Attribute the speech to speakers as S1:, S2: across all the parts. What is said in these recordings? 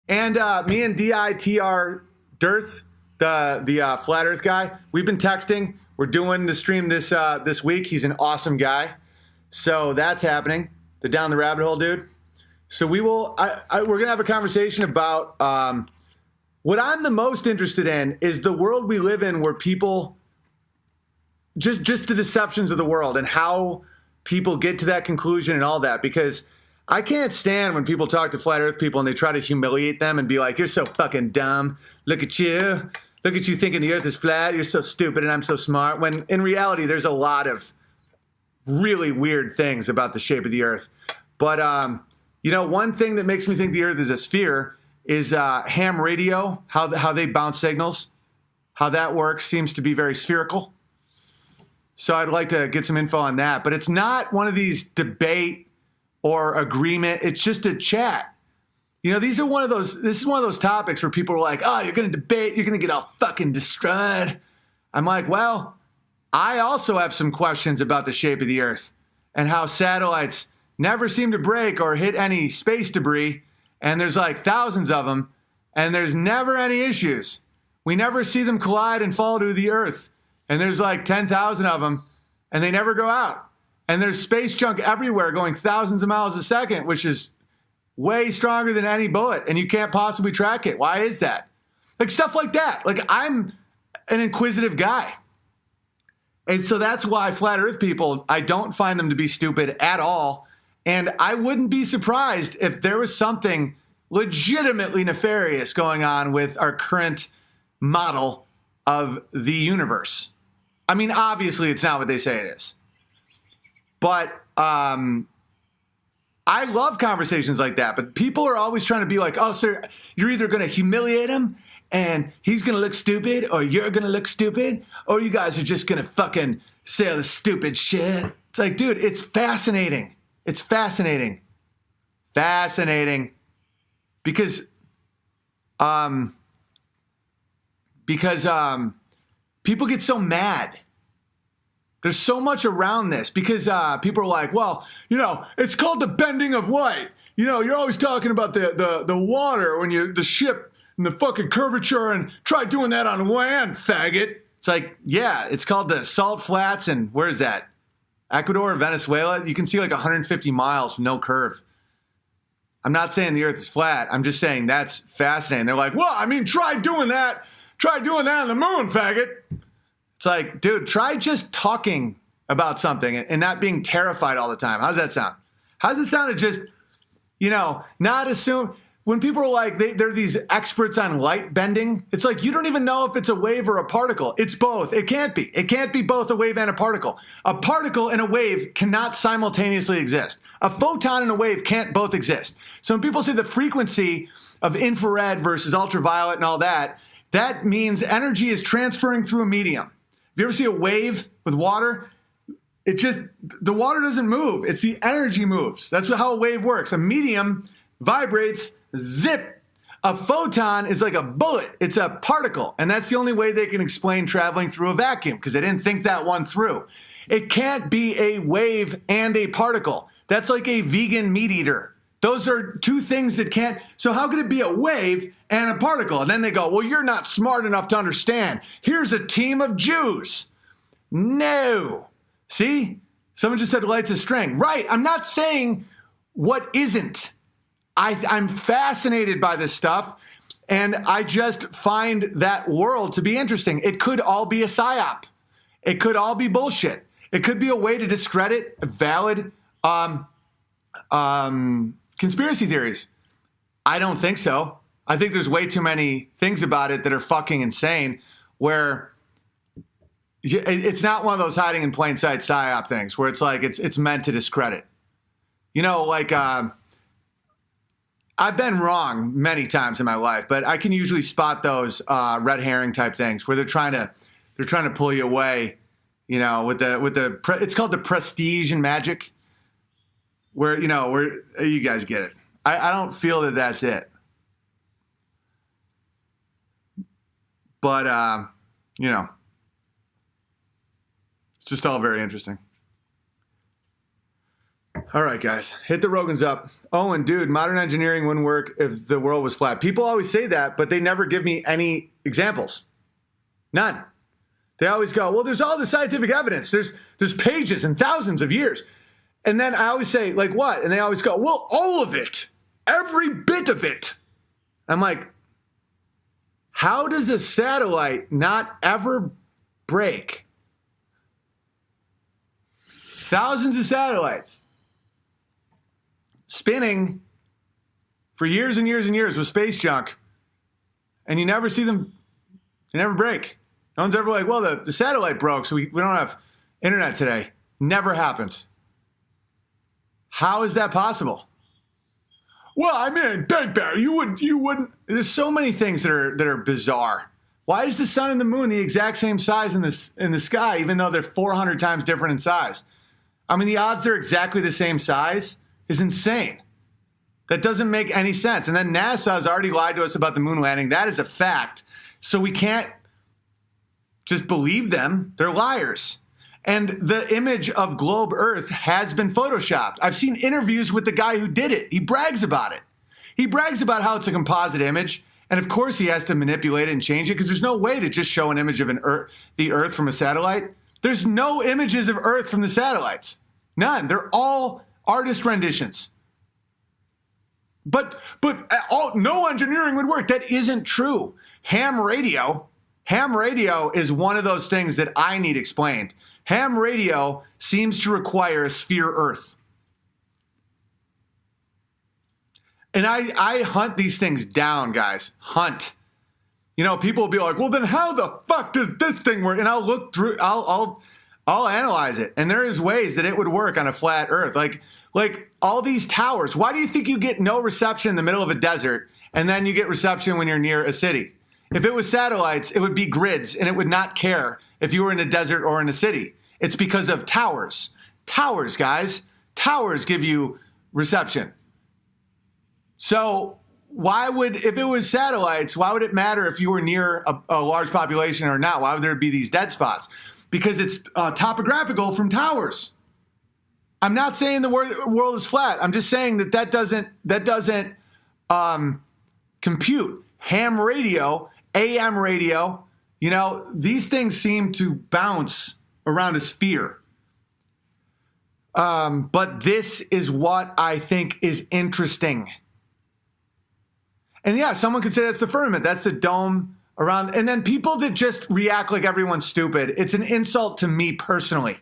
S1: And me and DITR Dearth, the Flat Earth guy, we've been texting. We're doing the stream this week. He's an awesome guy. So that's happening. The Down the Rabbit Hole dude. So we're going to have a conversation about what I'm the most interested in is the world we live in where people, just the deceptions of the world and how people get to that conclusion and all that. Because I can't stand when people talk to flat earth people and they try to humiliate them and be like, you're so fucking dumb. Look at you. Look at you thinking the earth is flat. You're so stupid and I'm so smart. When in reality, there's a lot of really weird things about the shape of the earth. But, one thing that makes me think the earth is a sphere is ham radio, how they bounce signals. How that works seems to be very spherical. So I'd like to get some info on that. But it's not one of these debate or agreement. It's just a chat. This is one of those topics where people are like, oh, you're going to debate. You're going to get all fucking destroyed. I'm like, well, I also have some questions about the shape of the earth and how satellites never seem to break or hit any space debris. And there's like thousands of them and there's never any issues. We never see them collide and fall to the earth. And there's like 10,000 of them and they never go out. And there's space junk everywhere going thousands of miles a second, which is way stronger than any bullet. And you can't possibly track it. Why is that? Like stuff like that. Like I'm an inquisitive guy. And so that's why flat earth people, I don't find them to be stupid at all. And I wouldn't be surprised if there was something legitimately nefarious going on with our current model of the universe. I mean, obviously it's not what they say it is. But I love conversations like that. But people are always trying to be like, oh, sir, you're either going to humiliate him and he's going to look stupid or you're going to look stupid or you guys are just going to fucking say all the stupid shit. It's like, dude, it's fascinating. It's fascinating. Fascinating. Because people get so mad. There's so much around this because people are like, well, it's called the bending of light. You're always talking about the water when the ship and the fucking curvature and try doing that on land, faggot. It's like, yeah, it's called the salt flats. And where is that? Ecuador or Venezuela? You can see like 150 miles from no curve. I'm not saying the earth is flat. I'm just saying that's fascinating. They're like, well, I mean, try doing that. Try doing that on the moon, faggot. It's like, dude, try just talking about something and not being terrified all the time. How does that sound? How does it sound to just, not assume when people are like, they're these experts on light bending. It's like, you don't even know if it's a wave or a particle. It's both. It can't be. It can't be both a wave and a particle. A particle and a wave cannot simultaneously exist. A photon and a wave can't both exist. So when people say the frequency of infrared versus ultraviolet and all that, that means energy is transferring through a medium. If you ever see a wave with water, the water doesn't move. It's the energy moves. That's how a wave works. A medium vibrates, zip. A photon is like a bullet. It's a particle. And that's the only way they can explain traveling through a vacuum because they didn't think that one through. It can't be a wave and a particle. That's like a vegan meat eater. Those are two things that can't. So how could it be a wave and a particle? And then they go, well, you're not smart enough to understand. Here's a team of Jews. No. See? Someone just said light's a string. Right. I'm not saying what isn't. I'm fascinated by this stuff. And I just find that world to be interesting. It could all be a psyop. It could all be bullshit. It could be a way to discredit valid conspiracy theories. I don't think so. I think there's way too many things about it that are fucking insane where it's not one of those hiding in plain sight psyop things where it's like it's meant to discredit. I've been wrong many times in my life, but I can usually spot those red herring type things where they're trying to pull you away, with it's called the prestige and magic. Where you guys get it. I don't feel that that's it. But, it's just all very interesting. All right, guys, hit the Rogans up. Owen, dude, modern engineering wouldn't work if the world was flat. People always say that, but they never give me any examples. None. They always go, well, there's all the scientific evidence. There's pages and thousands of years. And then I always say, like, what? And they always go, well, all of it. Every bit of it. I'm like, how does a satellite not ever break? Thousands of satellites spinning for years and years and years with space junk, and you never see them, they never break. No one's ever like, well, the satellite broke, so we don't have internet today. Never happens. How is that possible? Well, I mean, Big Bear, you wouldn't. There's so many things that are bizarre. Why is the sun and the moon the exact same size in the sky, even though they're 400 times different in size? I mean, the odds they're exactly the same size is insane. That doesn't make any sense. And then NASA has already lied to us about the moon landing. That is a fact. So we can't just believe them. They're liars. And the image of globe Earth has been photoshopped. I've seen interviews with the guy who did it. He brags about it. He brags about how it's a composite image. And of course he has to manipulate it and change it because there's no way to just show an image of the Earth from a satellite. There's no images of Earth from the satellites. None. They're all artist renditions. But no engineering would work. That isn't true. Ham radio is one of those things that I need explained. Ham radio seems to require a sphere Earth. And I hunt these things down, guys. Hunt. You know, people will be like, well, then how the fuck does this thing work? And I'll look through, I'll analyze it. And there is ways that it would work on a flat Earth. Like all these towers. Why do you think you get no reception in the middle of a desert and then you get reception when you're near a city? If it was satellites, it would be grids and it would not care if you were in a desert or in a city. It's because of towers. Towers, guys. Towers give you reception. So if it was satellites, why would it matter if you were near a large population or not? Why would there be these dead spots? Because it's topographical from towers. I'm not saying the world is flat. I'm just saying that doesn't compute. Ham radio, AM radio, you know, these things seem to bounce around a sphere. But this is what I think is interesting. And yeah, someone could say that's the firmament. That's the dome around. And then people that just react like everyone's stupid, it's an insult to me personally.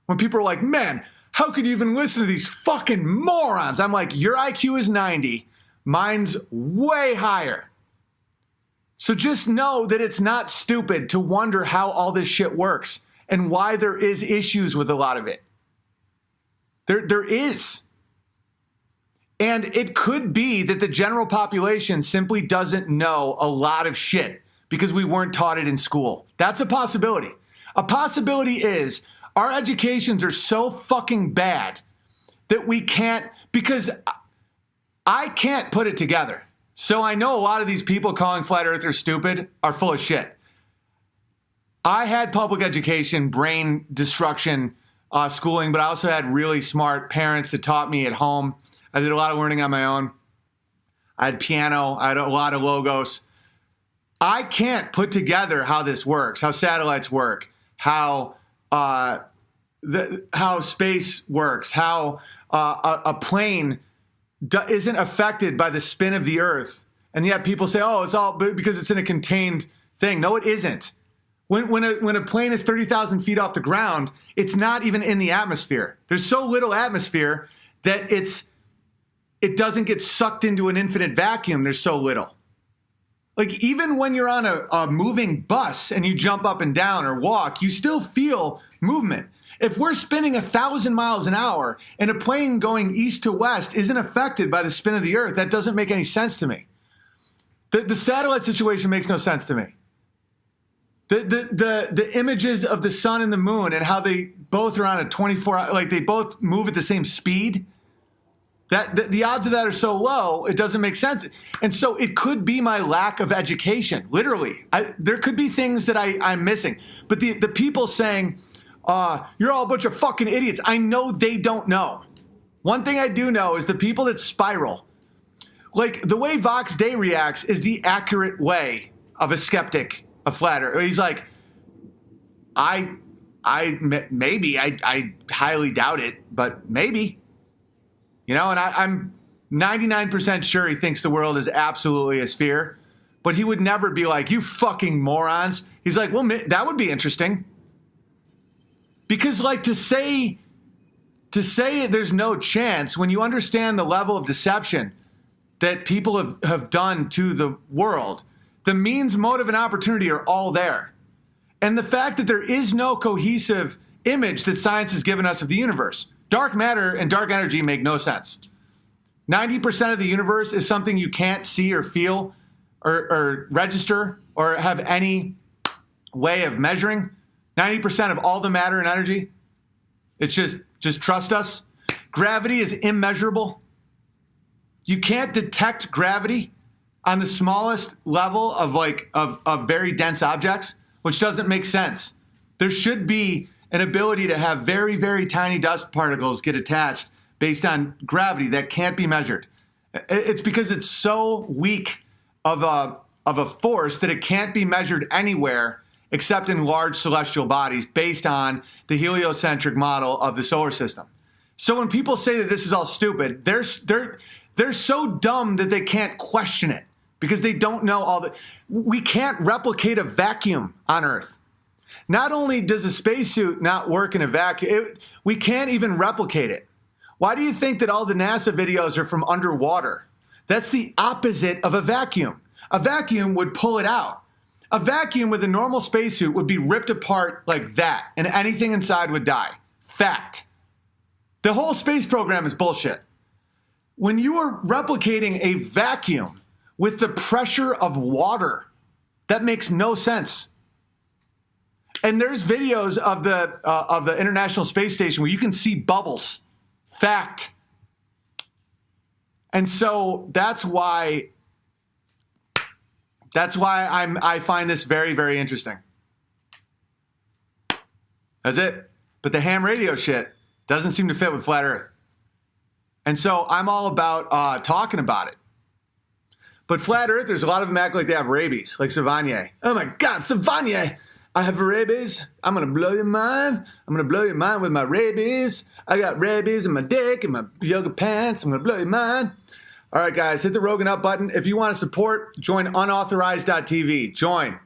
S1: When people are like, man, how could you even listen to these fucking morons? I'm like, your IQ is 90. Mine's way higher. So just know that it's not stupid to wonder how all this shit works and why there is issues with a lot of it. There is. And it could be that the general population simply doesn't know a lot of shit because we weren't taught it in school. That's a possibility. A possibility is our educations are so fucking bad that we can't, because I can't put it together. So I know a lot of these people calling flat earthers stupid are full of shit. I had public education, brain destruction, schooling, but I also had really smart parents that taught me at home. I did a lot of learning on my own. I had piano. I had a lot of logos. I can't put together how this works, how satellites work, how space works, how a plane isn't affected by the spin of the Earth. And yet people say, oh, it's all because it's in a contained thing. No, it isn't. When a plane is 30,000 feet off the ground, it's not even in the atmosphere. There's so little atmosphere that it doesn't get sucked into an infinite vacuum. There's so little. Like even when you're on a moving bus and you jump up and down or walk, you still feel movement. If we're spinning 1,000 miles an hour and a plane going east to west isn't affected by the spin of the Earth, that doesn't make any sense to me. The satellite situation makes no sense to me. The images of the sun and the moon and how they both are on a 24-hour, like they both move at the same speed, the odds of that are so low, it doesn't make sense. And so it could be my lack of education, literally. There could be things that I'm missing. But the people saying, you're all a bunch of fucking idiots, I know they don't know. One thing I do know is the people that spiral, like the way Vox Day reacts is the accurate way of a skeptic, a flat earther. He's like, I highly doubt it, but maybe, and I'm 99% sure he thinks the world is absolutely a sphere, but he would never be like, you fucking morons. He's like, well, that would be interesting. Because like to say there's no chance when you understand the level of deception that people have done to the world, the means, motive, and opportunity are all there. And the fact that there is no cohesive image that science has given us of the universe. Dark matter and dark energy make no sense. 90% of the universe is something you can't see or feel or register or have any way of measuring. 90% of all the matter and energy, it's just trust us. Gravity is immeasurable. You can't detect gravity on the smallest level of very dense objects, which doesn't make sense. There should be an ability to have very, very tiny dust particles get attached based on gravity that can't be measured. It's because it's so weak of a force that it can't be measured anywhere except in large celestial bodies based on the heliocentric model of the solar system. So when people say that this is all stupid, they're so dumb that they can't question it because they don't know all the. We can't replicate a vacuum on Earth. Not only does a spacesuit not work in a vacuum, we can't even replicate it. Why do you think that all the NASA videos are from underwater? That's the opposite of a vacuum. A vacuum would pull it out. A vacuum with a normal spacesuit would be ripped apart like that, and anything inside would die. Fact. The whole space program is bullshit. When you are replicating a vacuum with the pressure of water, that makes no sense. And there's videos of the International Space Station where you can see bubbles. Fact. And so that's why I find this very, very interesting. That's it. But the ham radio shit doesn't seem to fit with Flat Earth. And so I'm all about talking about it. But Flat Earthers, a lot of them act like they have rabies, like Savanier. Oh my God, Savanier, I have rabies. I'm going to blow your mind. I'm going to blow your mind with my rabies. I got rabies in my dick and my yoga pants. I'm going to blow your mind. All right, guys, hit the Rogan Up button. If you want to support, join unauthorized.tv. Join.